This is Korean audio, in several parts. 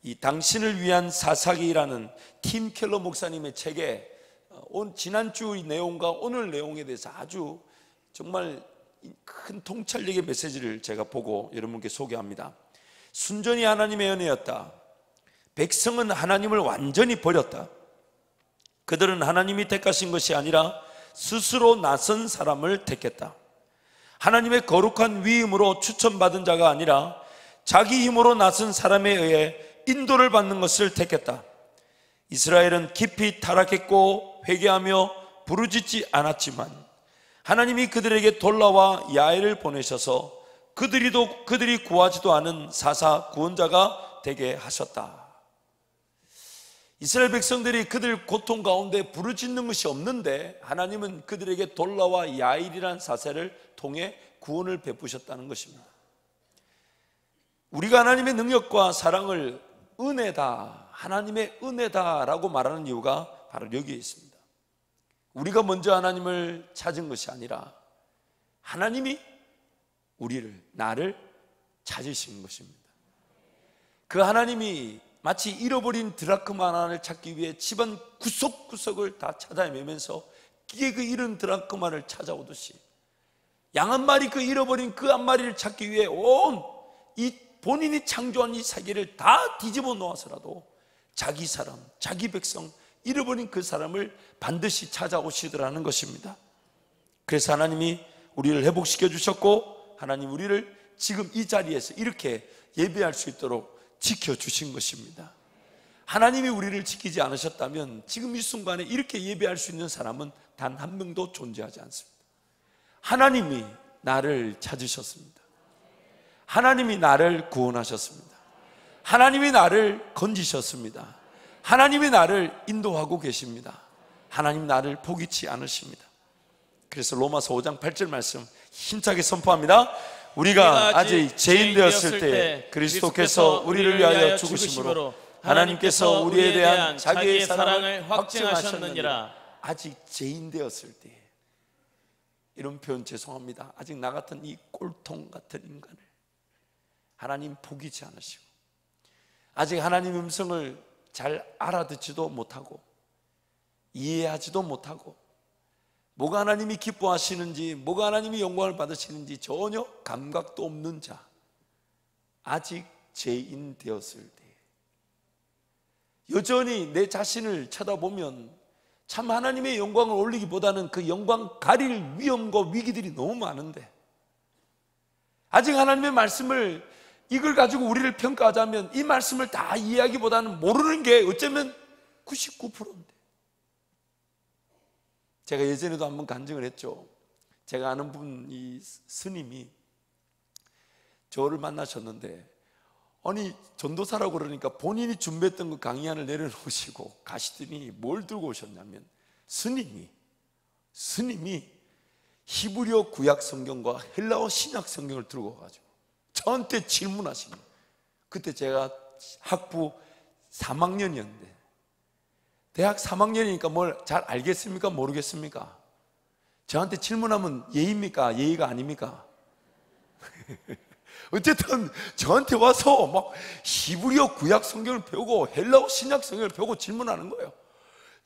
이 당신을 위한 사사기라는 팀 켈러 목사님의 책에 지난주 내용과 오늘 내용에 대해서 아주 정말 큰 통찰력의 메시지를 제가 보고 여러분께 소개합니다. 순전히 하나님의 은혜였다. 백성은 하나님을 완전히 버렸다. 그들은 하나님이 택하신 것이 아니라 스스로 나선 사람을 택했다. 하나님의 거룩한 위임으로 추천받은 자가 아니라 자기 힘으로 나선 사람에 의해 인도를 받는 것을 택했다. 이스라엘은 깊이 타락했고 회개하며 부르짖지 않았지만 하나님이 그들에게 돌라와 야훼를 보내셔서 그들이 구하지도 않은 사사 구원자가 되게 하셨다. 이스라엘 백성들이 그들 고통 가운데 부르짖는 것이 없는데 하나님은 그들에게 돌라와 야훼이라는 사사를 통해 구원을 베푸셨다는 것입니다. 우리가 하나님의 능력과 사랑을 은혜다, 하나님의 은혜다라고 말하는 이유가 바로 여기에 있습니다. 우리가 먼저 하나님을 찾은 것이 아니라 하나님이 나를 찾으신 것입니다. 그 하나님이 마치 잃어버린 드라크마 하나를 찾기 위해 집안 구석구석을 다 찾아 헤매면서 그 잃은 드라크마를 찾아오듯이 양 한 마리, 그 잃어버린 그 한 마리를 찾기 위해 이 본인이 창조한 이 세계를 다 뒤집어 놓아서라도 자기 사람, 자기 백성, 잃어버린 그 사람을 반드시 찾아오시더라는 것입니다. 그래서 하나님이 우리를 회복시켜 주셨고 하나님 우리를 지금 이 자리에서 이렇게 예배할 수 있도록 지켜주신 것입니다. 하나님이 우리를 지키지 않으셨다면 지금 이 순간에 이렇게 예배할 수 있는 사람은 단 한 명도 존재하지 않습니다. 하나님이 나를 찾으셨습니다. 하나님이 나를 구원하셨습니다. 하나님이 나를 건지셨습니다. 하나님이 나를 인도하고 계십니다. 하나님 나를 포기치 않으십니다. 그래서 로마서 5장 8절 말씀 힘차게 선포합니다. 우리가 아직 죄인 되었을 때 그리스도께서 우리를 위하여 죽으심으로 하나님께서 우리에 대한 자기의 사랑을 확증하셨느니라. 아직 죄인 되었을 때, 이런 표현 죄송합니다. 아직 나 같은 이 꼴통 같은 인간을 하나님 포기치 않으시고 아직 하나님 음성을 잘 알아듣지도 못하고 이해하지도 못하고 뭐가 하나님이 기뻐하시는지, 뭐가 하나님이 영광을 받으시는지 전혀 감각도 없는 자, 아직 죄인 되었을 때 여전히 내 자신을 쳐다보면 참 하나님의 영광을 올리기보다는 그 영광 가릴 위험과 위기들이 너무 많은데, 아직 하나님의 말씀을 이걸 가지고 우리를 평가하자면 이 말씀을 다 이해하기보다는 모르는 게 어쩌면 99%인데, 제가 예전에도 한번 간증을 했죠. 제가 아는 분이 스님이 저를 만나셨는데, 아니 전도사라고 그러니까 본인이 준비했던 그 강의안을 내려놓으시고 가시더니 뭘 들고 오셨냐면 스님이 히브리어 구약 성경과 헬라어 신약 성경을 들고 와가지고 저한테 질문하시는 거예요. 그때 제가 학부 3학년이었는데, 대학 3학년이니까 뭘 잘 알겠습니까? 모르겠습니까? 저한테 질문하면 예의입니까? 예의가 아닙니까? 어쨌든 저한테 와서 막 히브리어 구약 성경을 배우고 헬라어 신약 성경을 배우고 질문하는 거예요.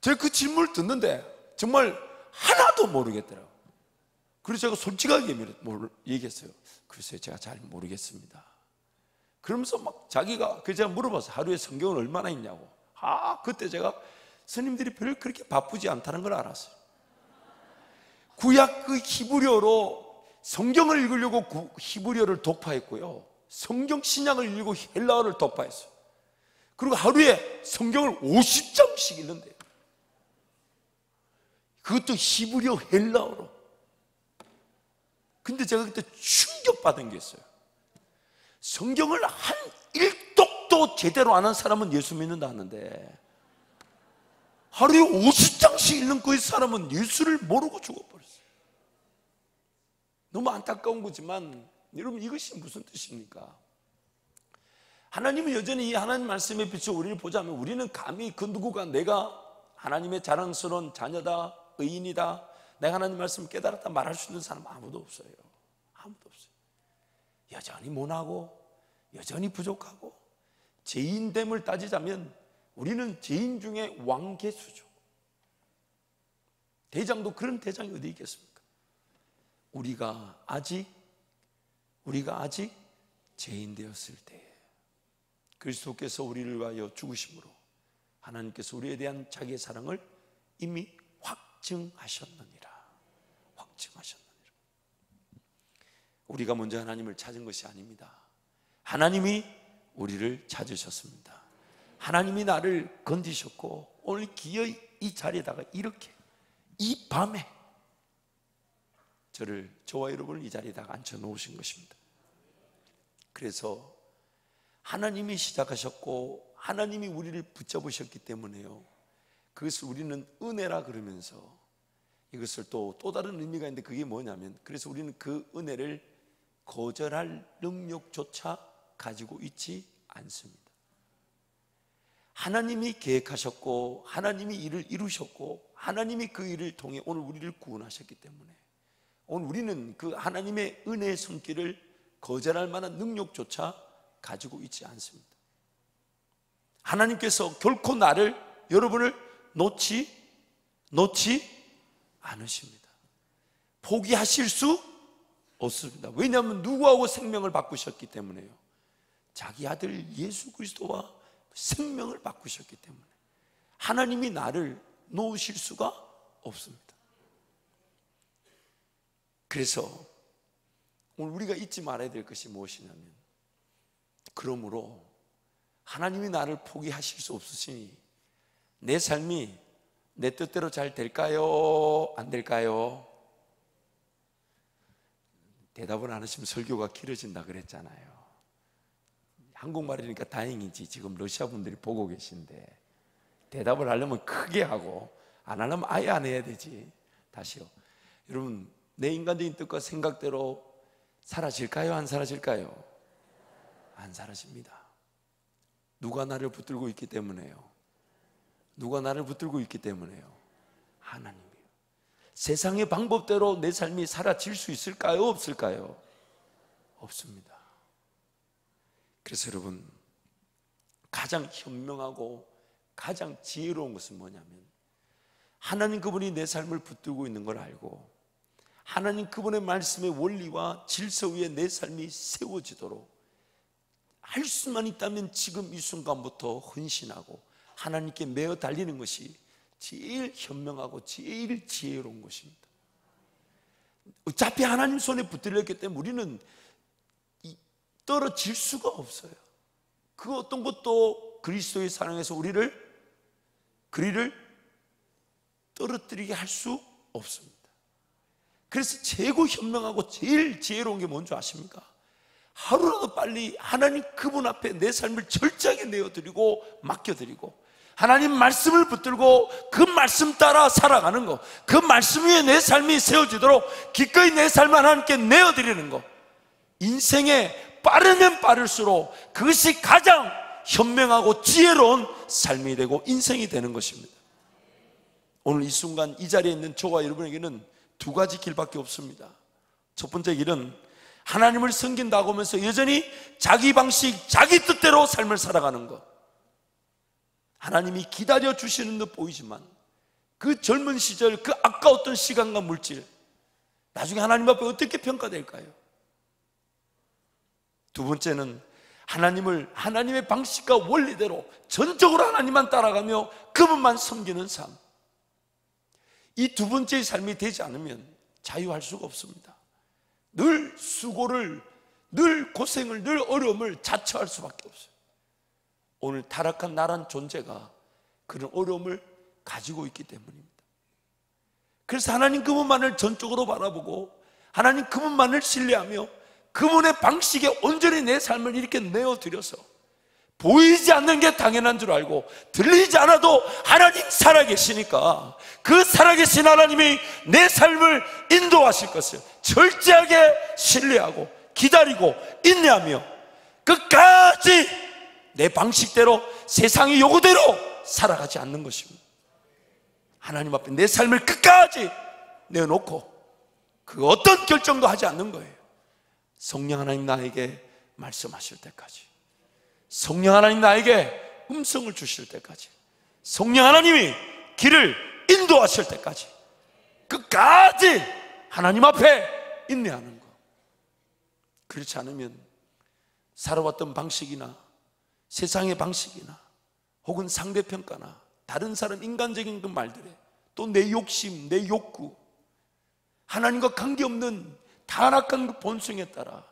제가 그 질문을 듣는데 정말 하나도 모르겠더라고요. 그래서 제가 솔직하게 얘기했어요. 글쎄요, 제가 잘 모르겠습니다. 그러면서 막 자기가, 그래서 제가 물어봤어요. 하루에 성경을 얼마나 읽냐고. 그때 제가 스님들이 별로 그렇게 바쁘지 않다는 걸 알았어요. 구약 그 히브리어로 성경을 읽으려고 히브리어를 독파했고요, 성경 신약을 읽고 헬라어를 독파했어요. 그리고 하루에 성경을 50장씩 읽는데요. 그것도 히브리어 헬라어로. 근데 제가 그때 충격받은 게 있어요. 성경을 한 일독도 제대로 안 한 사람은 예수 믿는다 하는데 하루에 50장씩 읽는 그 사람은 예수를 모르고 죽어버렸어요. 너무 안타까운 거지만 여러분, 이것이 무슨 뜻입니까? 하나님은 여전히 이 하나님 말씀에 비춰 우리를 보자면 우리는 감히 그 누구가 내가 하나님의 자랑스러운 자녀다, 의인이다, 내가 하나님 말씀을 깨달았다 말할 수 있는 사람 아무도 없어요. 아무도 없어요. 여전히 모나고 여전히 부족하고 죄인됨을 따지자면 우리는 죄인 중에 왕개수죠. 대장도 그런 대장이 어디 있겠습니까? 우리가 아직 죄인 되었을 때 그리스도께서 우리를 위하여 죽으심으로 하나님께서 우리에 대한 자기의 사랑을 이미 확증하셨느니라. 우리가 먼저 하나님을 찾은 것이 아닙니다. 하나님이 우리를 찾으셨습니다. 하나님이 나를 건지셨고 오늘 기어이 이 자리에다가 이렇게 이 밤에 저와 여러분을 이 자리에다가 앉혀 놓으신 것입니다. 그래서 하나님이 시작하셨고 하나님이 우리를 붙잡으셨기 때문에요, 그것을 우리는 은혜라 그러면서 이것을 또 다른 의미가 있는데, 그게 뭐냐면, 그래서 우리는 그 은혜를 거절할 능력조차 가지고 있지 않습니다. 하나님이 계획하셨고 하나님이 일을 이루셨고 하나님이 그 일을 통해 오늘 우리를 구원하셨기 때문에 오늘 우리는 그 하나님의 은혜의 손길을 거절할 만한 능력조차 가지고 있지 않습니다. 하나님께서 결코 여러분을 놓지 않으십니다. 포기하실 수 없습니다. 왜냐하면 누구하고 생명을 바꾸셨기 때문에요. 자기 아들 예수 그리스도와 생명을 바꾸셨기 때문에 하나님이 나를 놓으실 수가 없습니다. 그래서 오늘 우리가 잊지 말아야 될 것이 무엇이냐면, 그러므로 하나님이 나를 포기하실 수 없으시니 내 삶이 내 뜻대로 잘 될까요? 안 될까요? 대답을 안 하시면 설교가 길어진다 그랬잖아요. 한국말이니까 다행이지 지금 러시아 분들이 보고 계신데, 대답을 하려면 크게 하고 안 하려면 아예 안 해야 되지. 다시요. 여러분, 내 인간적인 뜻과 생각대로 사라질까요? 안 사라질까요? 안 사라집니다. 누가 나를 붙들고 있기 때문에요? 누가 나를 붙들고 있기 때문에요? 하나님이요. 세상의 방법대로 내 삶이 사라질 수 있을까요? 없을까요? 없습니다. 그래서 여러분, 가장 현명하고 가장 지혜로운 것은 뭐냐면, 하나님 그분이 내 삶을 붙들고 있는 걸 알고 하나님 그분의 말씀의 원리와 질서 위에 내 삶이 세워지도록 할 수만 있다면 지금 이 순간부터 헌신하고 하나님께 매어 달리는 것이 제일 현명하고 제일 지혜로운 것입니다. 어차피 하나님 손에 붙들렸기 때문에 우리는 떨어질 수가 없어요. 그 어떤 것도 그리스도의 사랑에서 우리를 떨어뜨리게 할 수 없습니다. 그래서 최고 현명하고 제일 지혜로운 게 뭔지 아십니까? 하루라도 빨리 하나님 그분 앞에 내 삶을 철저하게 내어드리고 맡겨드리고 하나님 말씀을 붙들고 그 말씀 따라 살아가는 것, 그 말씀 위에 내 삶이 세워지도록 기꺼이 내 삶을 하나님께 내어드리는 것, 인생에 빠르면 빠를수록 그것이 가장 현명하고 지혜로운 삶이 되고 인생이 되는 것입니다. 오늘 이 순간 이 자리에 있는 저와 여러분에게는 두 가지 길밖에 없습니다. 첫 번째 길은 하나님을 섬긴다고 하면서 여전히 자기 방식, 자기 뜻대로 삶을 살아가는 것. 하나님이 기다려 주시는 듯 보이지만 그 젊은 시절, 그 아까웠던 시간과 물질, 나중에 하나님 앞에 어떻게 평가될까요? 두 번째는 하나님의 방식과 원리대로 전적으로 하나님만 따라가며 그분만 섬기는 삶. 이 두 번째의 삶이 되지 않으면 자유할 수가 없습니다. 늘 수고를, 늘 고생을, 늘 어려움을 자처할 수밖에 없어요. 오늘 타락한 나란 존재가 그런 어려움을 가지고 있기 때문입니다. 그래서 하나님 그분만을 전적으로 바라보고 하나님 그분만을 신뢰하며 그분의 방식에 온전히 내 삶을 이렇게 내어드려서 보이지 않는 게 당연한 줄 알고 들리지 않아도 하나님 살아계시니까 그 살아계신 하나님이 내 삶을 인도하실 것을 철저하게 신뢰하고 기다리고 인내하며 끝까지 내 방식대로 세상의 요구대로 살아가지 않는 것입니다. 하나님 앞에 내 삶을 끝까지 내어놓고 그 어떤 결정도 하지 않는 거예요. 성령 하나님 나에게 말씀하실 때까지, 성령 하나님 나에게 음성을 주실 때까지, 성령 하나님이 길을 인도하실 때까지 끝까지 하나님 앞에 인내하는 것. 그렇지 않으면 살아왔던 방식이나 세상의 방식이나 혹은 상대평가나 다른 사람 인간적인 그 말들에 또 내 욕심, 내 욕구, 하나님과 관계없는 타락한 그 본성에 따라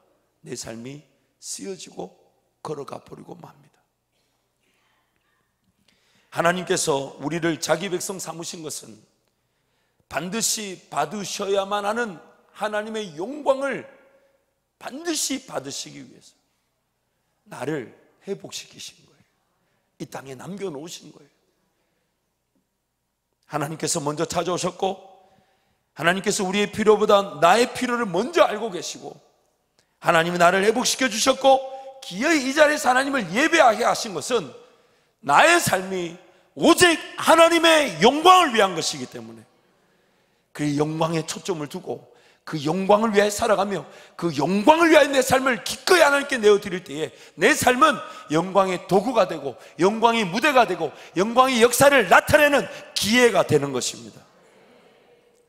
내 삶이 쓰여지고 걸어가 버리고 맙니다. 하나님께서 우리를 자기 백성 삼으신 것은 반드시 받으셔야만 하는 하나님의 영광을 반드시 받으시기 위해서 나를 회복시키신 거예요. 이 땅에 남겨놓으신 거예요. 하나님께서 먼저 찾아오셨고, 하나님께서 우리의 필요보다 나의 필요를 먼저 알고 계시고, 하나님이 나를 회복시켜 주셨고, 기어이 이 자리에서 하나님을 예배하게 하신 것은 나의 삶이 오직 하나님의 영광을 위한 것이기 때문에 그 영광에 초점을 두고 그 영광을 위해 살아가며 그 영광을 위하여 내 삶을 기꺼이 하나님께 내어드릴 때에 내 삶은 영광의 도구가 되고 영광의 무대가 되고 영광의 역사를 나타내는 기회가 되는 것입니다.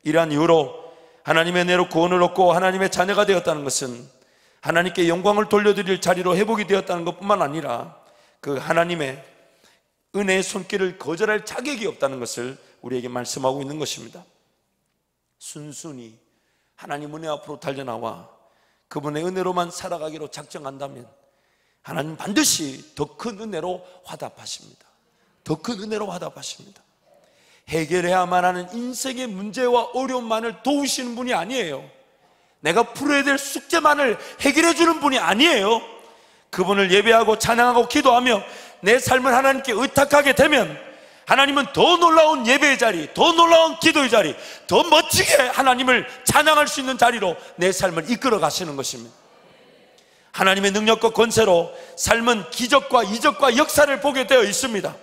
이러한 이유로 하나님의 은혜로 구원을 얻고 하나님의 자녀가 되었다는 것은 하나님께 영광을 돌려드릴 자리로 회복이 되었다는 것뿐만 아니라 그 하나님의 은혜의 손길을 거절할 자격이 없다는 것을 우리에게 말씀하고 있는 것입니다. 순순히 하나님 은혜 앞으로 달려나와 그분의 은혜로만 살아가기로 작정한다면 하나님 반드시 더 큰 은혜로 화답하십니다. 더 큰 은혜로 화답하십니다. 해결해야만 하는 인생의 문제와 어려움만을 도우시는 분이 아니에요. 내가 풀어야 될 숙제만을 해결해 주는 분이 아니에요. 그분을 예배하고 찬양하고 기도하며 내 삶을 하나님께 의탁하게 되면 하나님은 더 놀라운 예배의 자리, 더 놀라운 기도의 자리, 더 멋지게 하나님을 찬양할 수 있는 자리로 내 삶을 이끌어 가시는 것입니다. 하나님의 능력과 권세로 삶은 기적과 이적과 역사를 보게 되어 있습니다.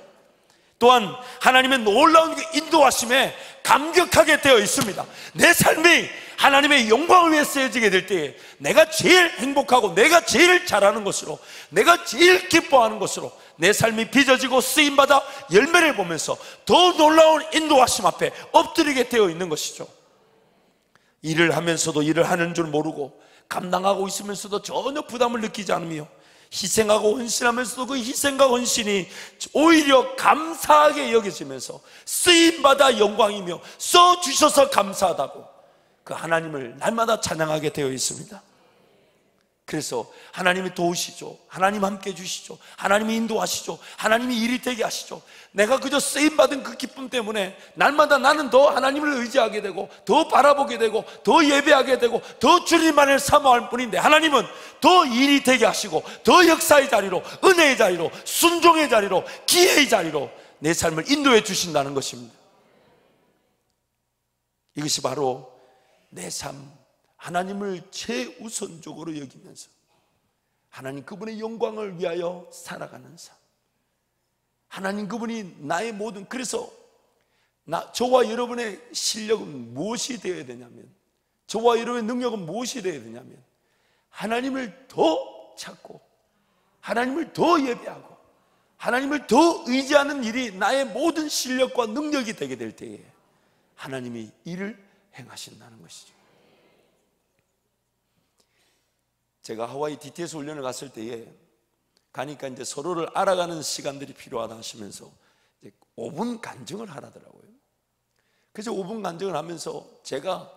또한 하나님의 놀라운 인도하심에 감격하게 되어 있습니다. 내 삶이 하나님의 영광을 위해 쓰여지게 될 때에 내가 제일 행복하고 내가 제일 잘하는 것으로, 내가 제일 기뻐하는 것으로 내 삶이 빚어지고 쓰임받아 열매를 보면서 더 놀라운 인도하심 앞에 엎드리게 되어 있는 것이죠. 일을 하면서도 일을 하는 줄 모르고 감당하고 있으면서도 전혀 부담을 느끼지 않으며 희생하고 헌신하면서도 그 희생과 헌신이 오히려 감사하게 여겨지면서 쓰임받아 영광이며 써주셔서 감사하다고 그 하나님을 날마다 찬양하게 되어 있습니다. 그래서 하나님이 도우시죠. 하나님 함께 해주시죠. 하나님이 인도하시죠. 하나님이 일이 되게 하시죠. 내가 그저 쓰임받은 그 기쁨 때문에 날마다 나는 더 하나님을 의지하게 되고 더 바라보게 되고 더 예배하게 되고 더 주님만을 사모할 뿐인데 하나님은 더 일이 되게 하시고 더 역사의 자리로, 은혜의 자리로, 순종의 자리로, 기회의 자리로 내 삶을 인도해 주신다는 것입니다. 이것이 바로 내 삶, 하나님을 최우선적으로 여기면서 하나님 그분의 영광을 위하여 살아가는 삶, 하나님 그분이 나의 모든, 그래서 저와 여러분의 실력은 무엇이 되어야 되냐면, 저와 여러분의 능력은 무엇이 되어야 되냐면 하나님을 더 찾고 하나님을 더 예배하고 하나님을 더 의지하는 일이 나의 모든 실력과 능력이 되게 될 때에 하나님이 일을 행하신다는 것이죠. 제가 하와이 DTS 훈련을 갔을 때에 가니까 이제 서로를 알아가는 시간들이 필요하다 하시면서 이제 5분 간증을 하라더라고요. 그래서 5분 간증을 하면서 제가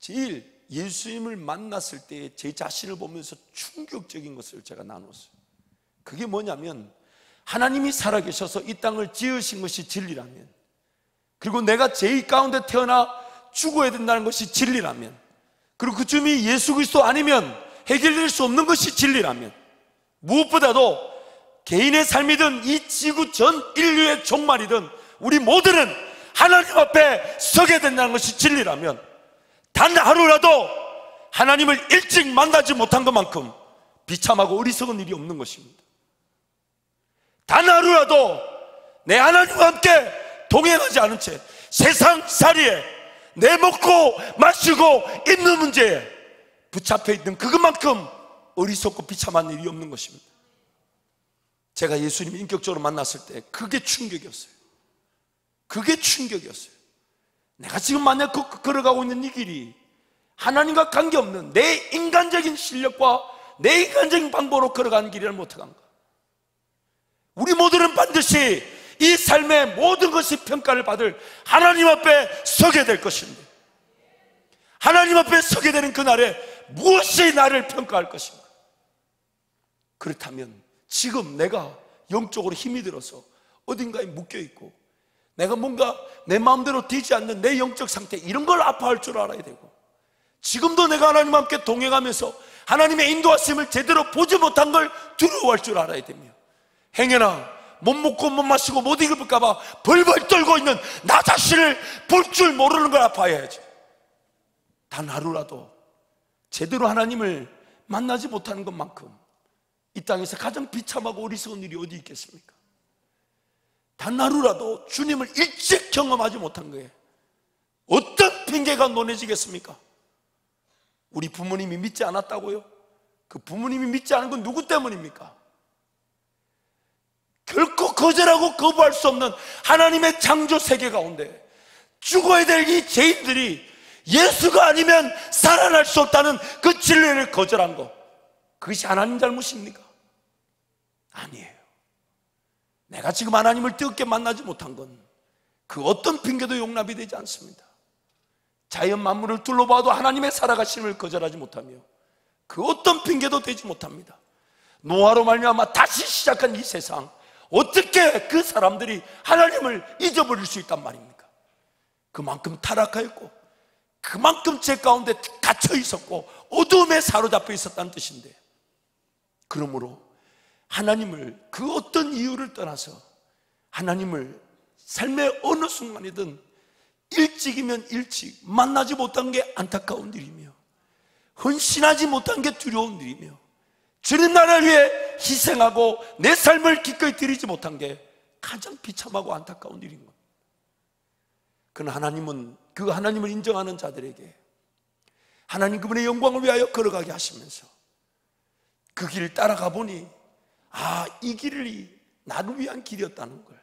제일 예수님을 만났을 때 제 자신을 보면서 충격적인 것을 제가 나눴어요. 그게 뭐냐면 하나님이 살아계셔서 이 땅을 지으신 것이 진리라면, 그리고 내가 제2 가운데 태어나 죽어야 된다는 것이 진리라면, 그리고 그 주님이 예수 그리스도 아니면 해결될 수 없는 것이 진리라면, 무엇보다도 개인의 삶이든 이 지구 전 인류의 종말이든 우리 모두는 하나님 앞에 서게 된다는 것이 진리라면 단 하루라도 하나님을 일찍 만나지 못한 것만큼 비참하고 어리석은 일이 없는 것입니다. 단 하루라도 내 하나님과 함께 동행하지 않은 채 세상살이에 내 먹고 마시고 입는 문제에 붙잡혀 있는 그것만큼 어리석고 비참한 일이 없는 것입니다. 제가 예수님 인격적으로 만났을 때 그게 충격이었어요. 그게 충격이었어요. 내가 지금 만약 걸어가고 있는 이 길이 하나님과 관계없는 내 인간적인 실력과 내 인간적인 방법으로 걸어가는 길이라면 어떡한가? 우리 모두는 반드시 이 삶의 모든 것이 평가를 받을 하나님 앞에 서게 될 것인데, 하나님 앞에 서게 되는 그날에 무엇이 나를 평가할 것인가? 그렇다면 지금 내가 영적으로 힘이 들어서 어딘가에 묶여있고 내가 뭔가 내 마음대로 되지 않는 내 영적 상태, 이런 걸 아파할 줄 알아야 되고, 지금도 내가 하나님과 함께 동행하면서 하나님의 인도하심을 제대로 보지 못한 걸 두려워할 줄 알아야 되며, 행여나 못 먹고 못 마시고 못 입을까 봐 벌벌 떨고 있는 나 자신을 볼 줄 모르는 걸 아파해야지. 단 하루라도 제대로 하나님을 만나지 못하는 것만큼 이 땅에서 가장 비참하고 어리석은 일이 어디 있겠습니까? 단 하루라도 주님을 일찍 경험하지 못한 거예요. 어떤 핑계가 논해지겠습니까? 우리 부모님이 믿지 않았다고요? 그 부모님이 믿지 않은 건 누구 때문입니까? 결코 거절하고 거부할 수 없는 하나님의 창조 세계 가운데 죽어야 될 이 죄인들이 예수가 아니면 살아날 수 없다는 그 진리를 거절한 것, 그것이 하나님 잘못입니까? 아니에요. 내가 지금 하나님을 뜨겁게 만나지 못한 건 그 어떤 핑계도 용납이 되지 않습니다. 자연 만물을 둘러봐도 하나님의 살아가심을 거절하지 못하며 그 어떤 핑계도 되지 못합니다. 노아로 말미암아 다시 시작한 이 세상, 어떻게 그 사람들이 하나님을 잊어버릴 수 있단 말입니까? 그만큼 타락하였고 그만큼 죄 가운데 갇혀 있었고 어둠에 사로잡혀 있었다는 뜻인데, 그러므로 하나님을 그 어떤 이유를 떠나서 하나님을 삶의 어느 순간이든 일찍이면 일찍 만나지 못한 게 안타까운 일이며, 헌신하지 못한 게 두려운 일이며, 주님 나라를 위해 희생하고 내 삶을 기꺼이 드리지 못한 게 가장 비참하고 안타까운 일인 겁니다. 그러나 하나님은 그 하나님을 인정하는 자들에게 하나님 그분의 영광을 위하여 걸어가게 하시면서 그 길을 따라가 보니, 아, 이 길이 나를 위한 길이었다는 걸,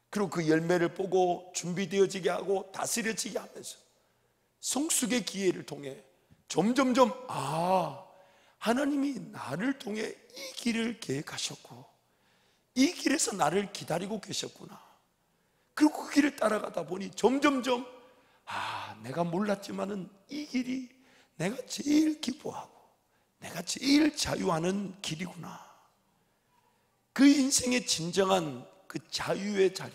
그리고 그 열매를 보고 준비되어지게 하고 다스려지게 하면서 성숙의 기회를 통해 점점점, 아, 하나님이 나를 통해 이 길을 계획하셨고 이 길에서 나를 기다리고 계셨구나. 그리고 그 길을 따라가다 보니 점점점, 아, 내가 몰랐지만은 이 길이 내가 제일 기뻐하고 내가 제일 자유하는 길이구나. 그 인생의 진정한 그 자유의 자리,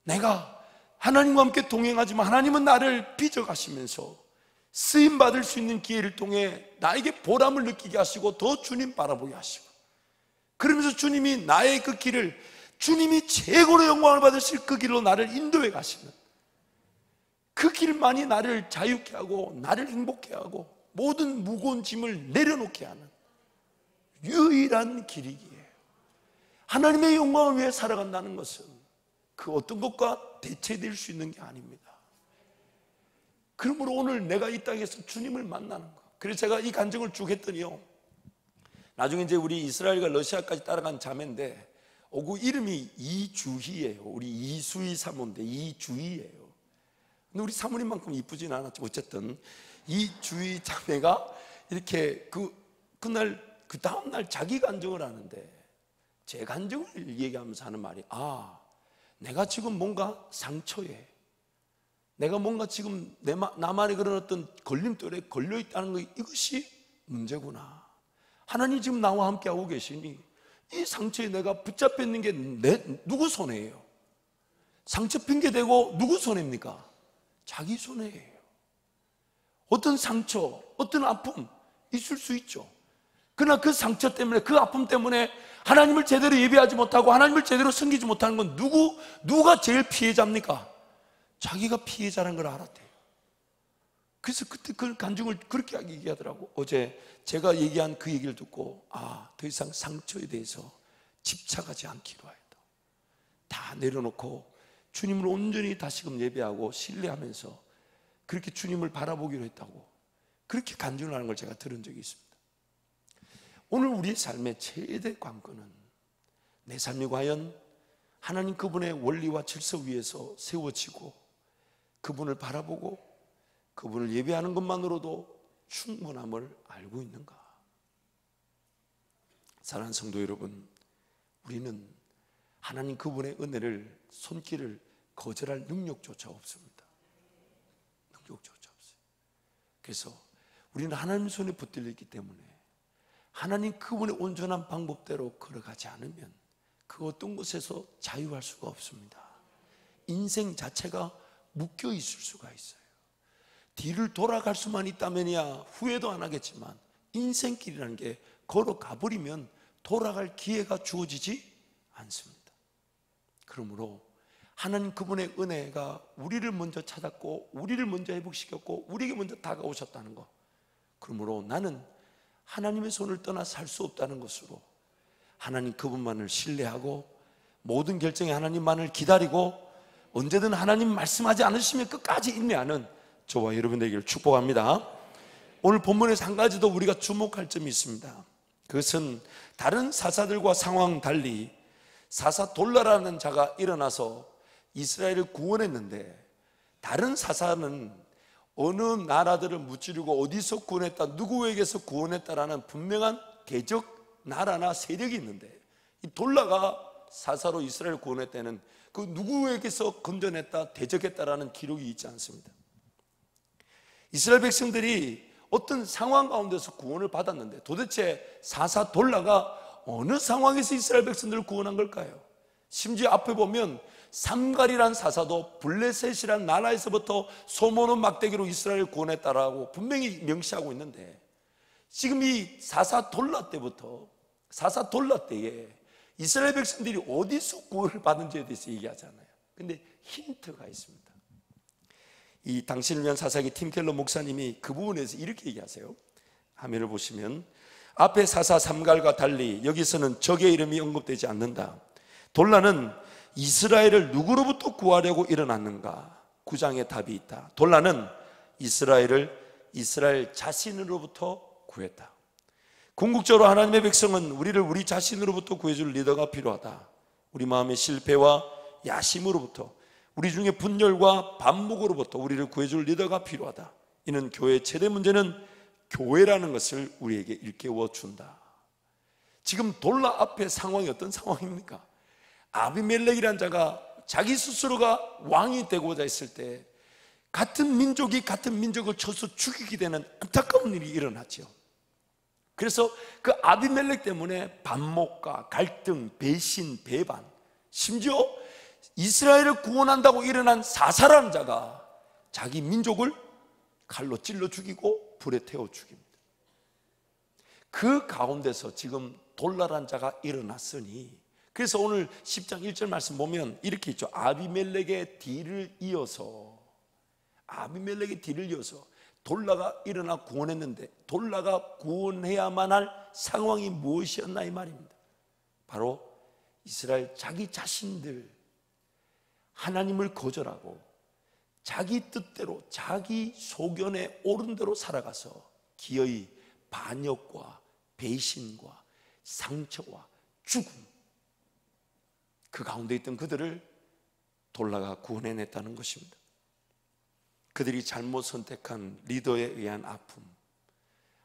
내가 하나님과 함께 동행하지만 하나님은 나를 빚어가시면서 쓰임받을 수 있는 기회를 통해 나에게 보람을 느끼게 하시고 더 주님 바라보게 하시고, 그러면서 주님이 나의 그 길을, 주님이 최고로 영광을 받으실 그 길로 나를 인도해 가시는 그 길만이 나를 자유케 하고 나를 행복케 하고 모든 무거운 짐을 내려놓게 하는 유일한 길이기에, 하나님의 영광을 위해 살아간다는 것은 그 어떤 것과 대체될 수 있는 게 아닙니다. 그러므로 오늘 내가 이 땅에서 주님을 만나는 것, 그래서 제가 이 간증을 쭉 했더니요, 나중에 이제 우리 이스라엘과 러시아까지 따라간 자매인데, 그 이름이 이주희예요. 우리 이수희 사모인데 이주희예요. 근데 우리 사모님만큼 이쁘진 않았죠. 어쨌든 이주희 자매가 이렇게 그날 그 다음날 자기 간증을 하는데, 제 간증을 얘기하면서 하는 말이, 아, 내가 지금 뭔가 상처에, 내가 뭔가 지금 나만의 그런 어떤 걸림돌에 걸려있다는 것, 이것이 문제구나. 하나님 지금 나와 함께 하고 계시니 이 상처에 내가 붙잡혀 있는 게 누구 손해예요? 상처 핑계대고 누구 손해입니까? 자기 손해예요. 어떤 상처, 어떤 아픔 있을 수 있죠. 그러나 그 상처 때문에, 그 아픔 때문에 하나님을 제대로 예배하지 못하고 하나님을 제대로 섬기지 못하는 건 누가 제일 피해자입니까? 자기가 피해자라는 걸 알았대요. 그래서 그때 그 간증을 그렇게 얘기하더라고. 어제 제가 얘기한 그 얘기를 듣고, 아, 더 이상 상처에 대해서 집착하지 않기로 하였다. 다 내려놓고 주님을 온전히 다시금 예배하고 신뢰하면서 그렇게 주님을 바라보기로 했다고, 그렇게 간증을 하는 걸 제가 들은 적이 있습니다. 오늘 우리의 삶의 최대 관건은 내 삶이 과연 하나님 그분의 원리와 질서 위에서 세워지고 그분을 바라보고 그분을 예배하는 것만으로도 충분함을 알고 있는가? 사랑하는 성도 여러분, 우리는 하나님 그분의 은혜를, 손길을 거절할 능력조차 없습니다. 능력조차 없어요. 그래서 우리는 하나님 손에 붙들려 있기 때문에 하나님 그분의 온전한 방법대로 걸어가지 않으면 그 어떤 곳에서 자유할 수가 없습니다. 인생 자체가 묶여 있을 수가 있어요. 뒤를 돌아갈 수만 있다면야 후회도 안 하겠지만 인생길이라는 게 걸어가 버리면 돌아갈 기회가 주어지지 않습니다. 그러므로 하나님 그분의 은혜가 우리를 먼저 찾았고 우리를 먼저 회복시켰고 우리에게 먼저 다가오셨다는 것, 그러므로 나는 하나님의 손을 떠나 살 수 없다는 것으로 하나님 그분만을 신뢰하고 모든 결정에 하나님만을 기다리고 언제든 하나님 말씀하지 않으시면 끝까지 인내하는 저와 여러분들에게 축복합니다. 오늘 본문에서 한 가지 더 우리가 주목할 점이 있습니다. 그것은 다른 사사들과 상황 달리 사사 돌라라는 자가 일어나서 이스라엘을 구원했는데, 다른 사사는 어느 나라들을 무찌르고 어디서 구원했다, 누구에게서 구원했다라는 분명한 대적 나라나 세력이 있는데, 이 돌라가 사사로 이스라엘을 구원했다는 그 누구에게서 건져냈다, 대적했다라는 기록이 있지 않습니다. 이스라엘 백성들이 어떤 상황 가운데서 구원을 받았는데 도대체 사사 돌라가 어느 상황에서 이스라엘 백성들을 구원한 걸까요? 심지어 앞에 보면 삼갈이란 사사도 블레셋이란 나라에서부터 소모는 막대기로 이스라엘을 구원했다라고 분명히 명시하고 있는데, 지금 이 사사 돌라 때에 이스라엘 백성들이 어디서 구원을 받은지에 대해서 얘기하잖아요. 근데 힌트가 있습니다. 이 당신을 위한 사사기 팀 켈러 목사님이 그 부분에서 이렇게 얘기하세요. 화면을 보시면 앞에 사사 삼갈과 달리 여기서는 적의 이름이 언급되지 않는다. 돌라는 이스라엘을 누구로부터 구하려고 일어났는가? 9장에 답이 있다. 돌라는 이스라엘 자신으로부터 구했다. 궁극적으로 하나님의 백성은 우리를 우리 자신으로부터 구해줄 리더가 필요하다. 우리 마음의 실패와 야심으로부터, 우리 중에 분열과 반목으로부터 우리를 구해줄 리더가 필요하다. 이는 교회의 최대 문제는 교회라는 것을 우리에게 일깨워 준다. 지금 돌라 앞의 상황이 어떤 상황입니까? 아비멜렉이라는 자가 자기 스스로가 왕이 되고자 했을 때 같은 민족이 같은 민족을 쳐서 죽이게 되는 안타까운 일이 일어났죠. 그래서 그 아비멜렉 때문에 반목과 갈등, 배신, 배반, 심지어 이스라엘을 구원한다고 일어난 사사라는 자가 자기 민족을 칼로 찔러 죽이고 불에 태워 죽입니다. 그 가운데서 지금 돌라란 자가 일어났으니, 그래서 오늘 10장 1절 말씀 보면 이렇게 있죠. 아비멜렉의 뒤를 이어서 돌라가 일어나 구원했는데, 돌라가 구원해야만 할 상황이 무엇이었나 이 말입니다. 바로 이스라엘 자기 자신들 하나님을 거절하고 자기 뜻대로 자기 소견에 옳은 대로 살아가서 기어이 반역과 배신과 상처와 죽음, 그 가운데 있던 그들을 돌라가 구원해냈다는 것입니다. 그들이 잘못 선택한 리더에 의한 아픔,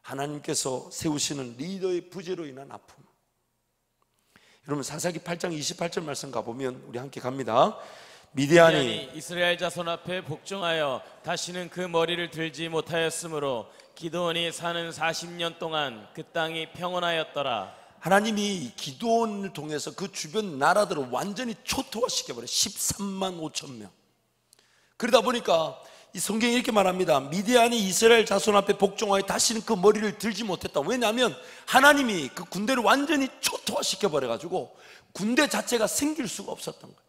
하나님께서 세우시는 리더의 부재로 인한 아픔. 여러분 사사기 8장 28절 말씀 가보면 우리 함께 갑니다. 미디안이 이스라엘 자손 앞에 복종하여 다시는 그 머리를 들지 못하였으므로 기드온이 사는 40년 동안 그 땅이 평온하였더라. 하나님이 기드온을 통해서 그 주변 나라들을 완전히 초토화시켜버려요. 13만 5천 명. 그러다 보니까 이 성경이 이렇게 말합니다. 미디안이 이스라엘 자손 앞에 복종하여 다시는 그 머리를 들지 못했다. 왜냐하면 하나님이 그 군대를 완전히 초토화시켜버려가지고 군대 자체가 생길 수가 없었던 거예요.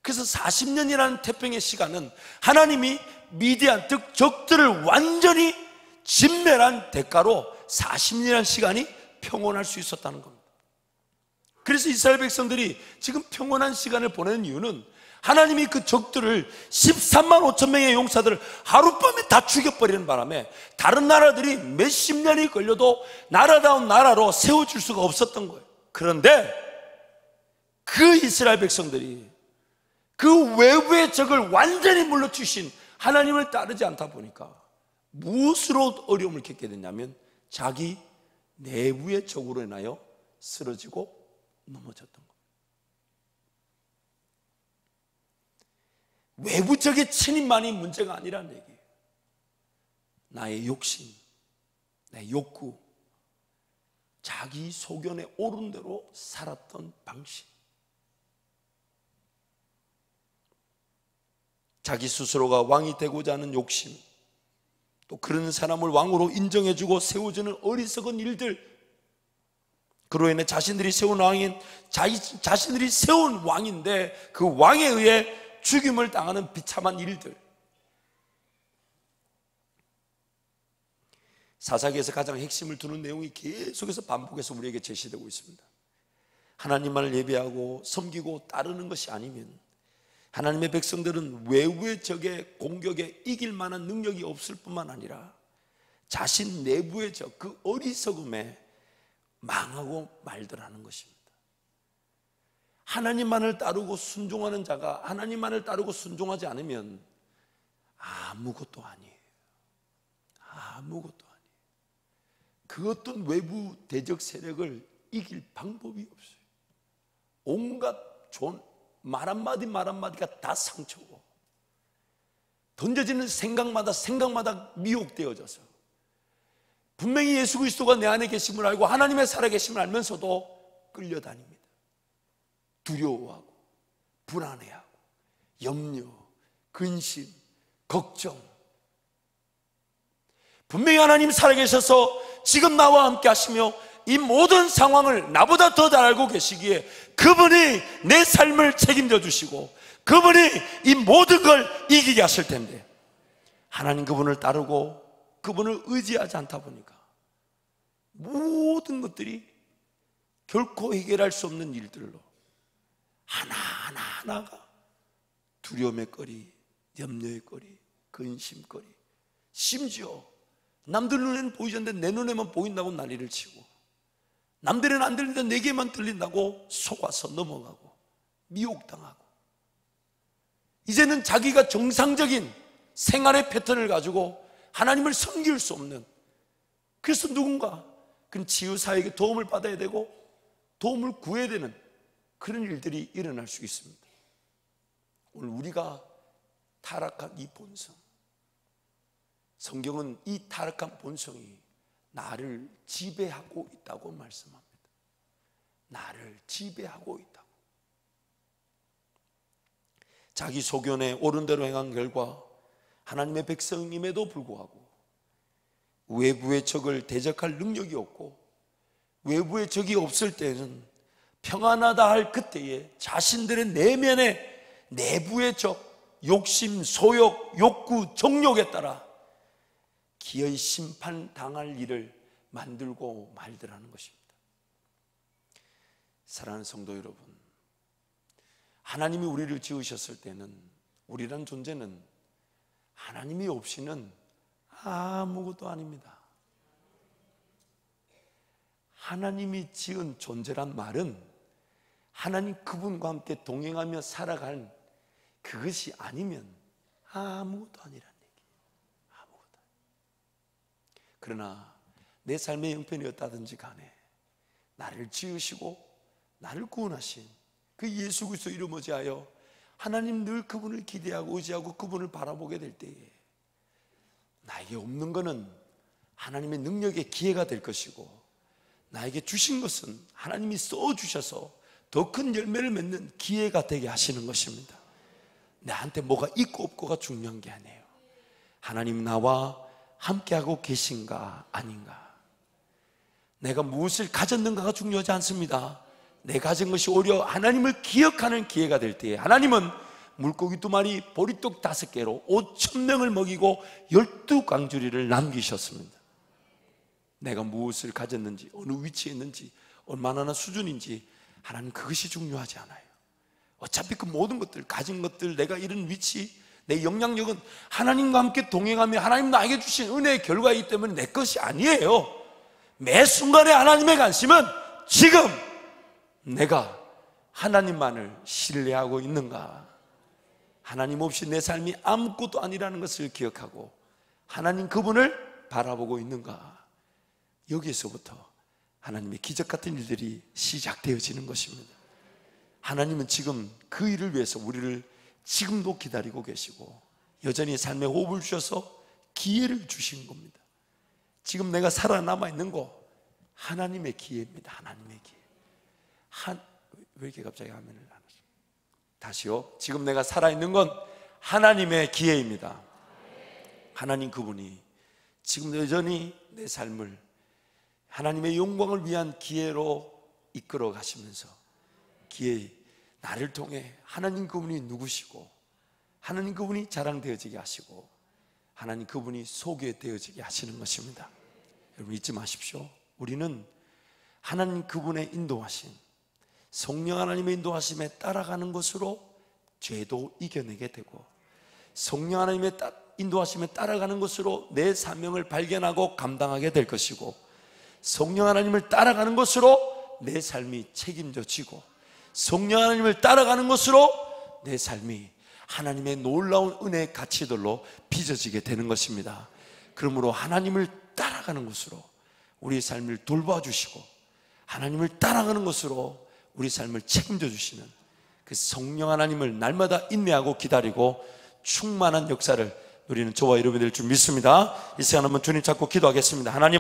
그래서 40년이라는 태평의 시간은 하나님이 미디안, 즉 적들을 완전히 진멸한 대가로 40년이라는 시간이 평온할 수 있었다는 겁니다. 그래서 이스라엘 백성들이 지금 평온한 시간을 보내는 이유는 하나님이 그 적들을 13만 5천 명의 용사들을 하룻밤에 다 죽여버리는 바람에 다른 나라들이 몇십 년이 걸려도 나라다운 나라로 세워질 수가 없었던 거예요. 그런데 그 이스라엘 백성들이 그 외부의 적을 완전히 물러주신 하나님을 따르지 않다 보니까 무엇으로 어려움을 겪게 됐냐면 자기 내부의 적으로 인하여 쓰러지고 넘어졌던 겁니다. 외부적인 침입만이 문제가 아니라는 얘기예요. 나의 욕심, 내 욕구, 자기 소견에 옳은 대로 살았던 방식, 자기 스스로가 왕이 되고자 하는 욕심, 또 그런 사람을 왕으로 인정해주고 세워주는 어리석은 일들, 그로 인해 자신들이 세운 왕인데 그 왕에 의해 죽임을 당하는 비참한 일들. 사사기에서 가장 핵심을 두는 내용이 계속해서 반복해서 우리에게 제시되고 있습니다. 하나님만을 예배하고 섬기고 따르는 것이 아니면 하나님의 백성들은 외부의 적의 공격에 이길 만한 능력이 없을 뿐만 아니라 자신 내부의 적, 그 어리석음에 망하고 말더라는 것입니다. 하나님만을 따르고 순종하는 자가 하나님만을 따르고 순종하지 않으면 아무것도 아니에요. 아무것도 아니에요. 그 어떤 외부 대적 세력을 이길 방법이 없어요. 온갖 말 한마디가 다 상처고, 던져지는 생각마다 미혹되어져서 분명히 예수 그리스도가 내 안에 계심을 알고 하나님의 살아계심을 알면서도 끌려다닙니다. 두려워하고 불안해하고 염려, 근심, 걱정. 분명히 하나님 살아계셔서 지금 나와 함께 하시며 이 모든 상황을 나보다 더 잘 알고 계시기에 그분이 내 삶을 책임져 주시고 그분이 이 모든 걸 이기게 하실 텐데, 하나님 그분을 따르고 그분을 의지하지 않다 보니까 모든 것들이 결코 해결할 수 없는 일들로 하나하나가 두려움의 거리, 염려의 거리, 근심거리, 심지어 남들 눈에는 보이지 않는데 내 눈에만 보인다고 난리를 치고, 남들은 안 들리는데 내게만 들린다고 속아서 넘어가고 미혹당하고, 이제는 자기가 정상적인 생활의 패턴을 가지고 하나님을 섬길 수 없는, 그래서 누군가 그런 치유사에게 도움을 받아야 되고 도움을 구해야 되는 그런 일들이 일어날 수 있습니다. 오늘 우리가 타락한 이 본성, 성경은 이 타락한 본성이 나를 지배하고 있다고 말씀합니다. 나를 지배하고 있다고. 자기 소견에 옳은 대로 행한 결과 하나님의 백성임에도 불구하고 외부의 적을 대적할 능력이 없고, 외부의 적이 없을 때는 평안하다 할 그때에 자신들의 내면의 내부의 적, 욕심, 소욕, 욕구, 정욕에 따라 기어이 심판당할 일을 만들고 말더라는 것입니다. 사랑하는 성도 여러분, 하나님이 우리를 지으셨을 때는, 우리란 존재는 하나님이 없이는 아무것도 아닙니다. 하나님이 지은 존재란 말은 하나님 그분과 함께 동행하며 살아갈 그것이 아니면 아무것도 아니란 얘기예요. 아무것도. 그러나 내 삶의 형편이 어떠하든지 간에 나를 지으시고 나를 구원하신 그 예수 그리스도 이름 의지하여 하나님 늘 그분을 기대하고 의지하고 그분을 바라보게 될 때에 나에게 없는 것은 하나님의 능력의 기회가 될 것이고, 나에게 주신 것은 하나님이 써주셔서 더 큰 열매를 맺는 기회가 되게 하시는 것입니다. 나한테 뭐가 있고 없고가 중요한 게 아니에요. 하나님 나와 함께하고 계신가 아닌가, 내가 무엇을 가졌는가가 중요하지 않습니다. 내 가진 것이 오히려 하나님을 기억하는 기회가 될 때에 하나님은 물고기 2마리, 보리떡 5개로 5,000명을 먹이고 12광주리를 남기셨습니다. 내가 무엇을 가졌는지, 어느 위치에 있는지, 얼마나 수준인지 하나님 그것이 중요하지 않아요. 어차피 그 모든 것들, 가진 것들, 내가 이런 위치, 내 영향력은 하나님과 함께 동행하며 하나님 나에게 주신 은혜의 결과이기 때문에 내 것이 아니에요. 매 순간에 하나님의 관심은 지금 내가 하나님만을 신뢰하고 있는가? 하나님 없이 내 삶이 아무것도 아니라는 것을 기억하고 하나님 그분을 바라보고 있는가? 여기에서부터 하나님의 기적 같은 일들이 시작되어지는 것입니다. 하나님은 지금 그 일을 위해서 우리를 지금도 기다리고 계시고 여전히 삶에 호흡을 주셔서 기회를 주신 겁니다. 지금 내가 살아남아 있는 거 하나님의 기회입니다. 하나님의 기회. 왜 이렇게 갑자기 화면을 안 하죠? 다시요. 지금 내가 살아있는 건 하나님의 기회입니다. 하나님 그분이 지금 여전히 내 삶을 하나님의 영광을 위한 기회로 이끌어 가시면서 기회, 나를 통해 하나님 그분이 누구시고 하나님 그분이 자랑되어지게 하시고 하나님 그분이 소개되어지게 하시는 것입니다. 여러분 잊지 마십시오. 우리는 하나님 그분의 인도하심, 성령 하나님의 인도하심에 따라가는 것으로 죄도 이겨내게 되고 성령 하나님의 인도하심에 따라가는 것으로 내 사명을 발견하고 감당하게 될 것이고 성령 하나님을 따라가는 것으로 내 삶이 책임져지고 성령 하나님을 따라가는 것으로 내 삶이 하나님의 놀라운 은혜의 가치들로 빚어지게 되는 것입니다. 그러므로 하나님을 따라가는 것으로 우리의 삶을 돌봐주시고 하나님을 따라가는 것으로 우리 삶을 책임져 주시는 그 성령 하나님을 날마다 인내하고 기다리고 충만한 역사를 누리는 저와 여러분이 될 줄 믿습니다. 이 시간 한번 주님 찾고 기도하겠습니다. 하나님